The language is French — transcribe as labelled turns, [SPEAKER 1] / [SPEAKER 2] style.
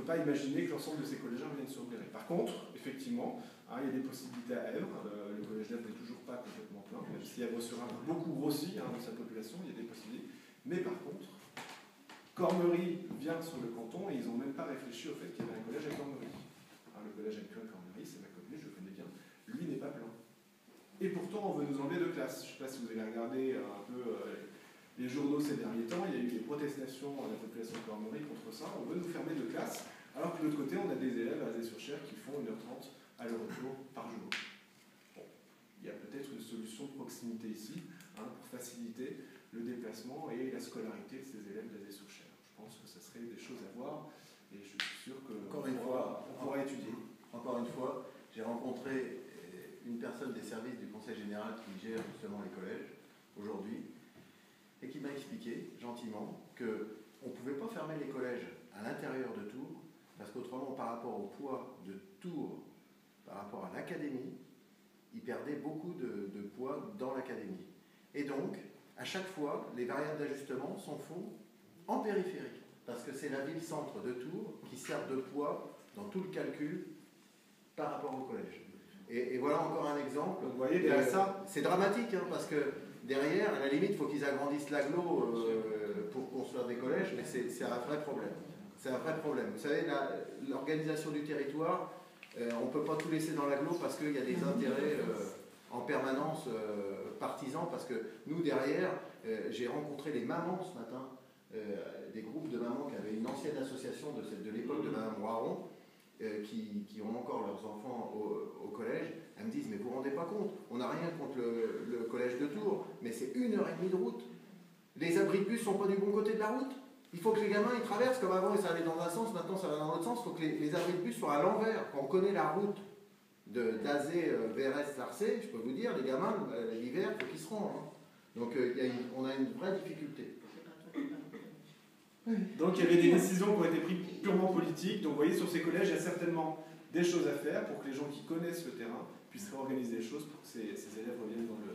[SPEAKER 1] pas imaginer que l'ensemble de ces collégiens viennent sur Guéret. Par contre, effectivement, il y a des possibilités à Èvre. Le collège d'Èvre n'est toujours pas complètement plein, même si Èvre-sur-Ain a beaucoup grossi de sa population, il y a des possibilités. Mais par contre, Cormery vient sur le canton et ils n'ont même pas réfléchi au fait qu'il y avait un collège à Cormery. Le collège actuel Cormery, c'est ma commune, je le connais bien, lui n'est pas plein. Et pourtant, on veut nous enlever de classe. Je ne sais pas si vous avez regardé un peu les journaux ces derniers temps, il y a eu des protestations de la population de Cormery contre ça. On veut nous fermer de classe, alors que de l'autre côté, on a des élèves à Azay-sur-Cher qui font 1h30 aller-retour par jour. Bon, il y a peut-être une solution de proximité ici, pour faciliter le déplacement et la scolarité de ces élèves d'Azay-sur-Cher. Je pense que ce serait des choses à voir et je suis sûr qu'on pourra étudier.
[SPEAKER 2] Encore une fois, j'ai rencontré une personne des services du Conseil général qui gère justement les collèges aujourd'hui et qui m'a expliqué gentiment qu'on ne pouvait pas fermer les collèges à l'intérieur de Tours parce qu'autrement, par rapport au poids de Tours, par rapport à l'académie, ils perdaient beaucoup de poids dans l'académie. Et donc, à chaque fois, les variables d'ajustement sont faites en périphérie parce que c'est la ville-centre de Tours qui sert de poids dans tout le calcul par rapport au collège. Et voilà encore un exemple.
[SPEAKER 1] Vous voyez, derrière ça,
[SPEAKER 2] c'est dramatique, parce que derrière, à la limite, il faut qu'ils agrandissent l'agglo pour construire des collèges, mais c'est un vrai problème. C'est un vrai problème. Vous savez, l'organisation du territoire, on ne peut pas tout laisser dans l'agglo parce qu'il y a des intérêts en permanence partisans, parce que nous, derrière, j'ai rencontré les mamans ce matin, des groupes de mamans qui avaient une ancienne association de l'époque de Mme Roiron, qui ont encore leurs enfants au collège. Elles me disent, mais vous ne vous rendez pas compte, on n'a rien contre le collège de Tours, mais c'est 1h30 de route. Les abris de bus ne sont pas du bon côté de la route. Il faut que les gamins ils traversent, comme avant, ça allait dans un sens, maintenant ça va dans l'autre sens. Il faut que les abris de bus soient à l'envers. Quand on connaît la route d'Azay vers Est-Sarcé, je peux vous dire, les gamins, l'hiver, il faut qu'ils se rendent. Donc on a une vraie difficulté.
[SPEAKER 1] Donc il y avait des décisions qui ont été prises purement politiques. Donc vous voyez, sur ces collèges, il y a certainement des choses à faire pour que les gens qui connaissent le terrain puissent réorganiser les choses pour que ces élèves reviennent dans le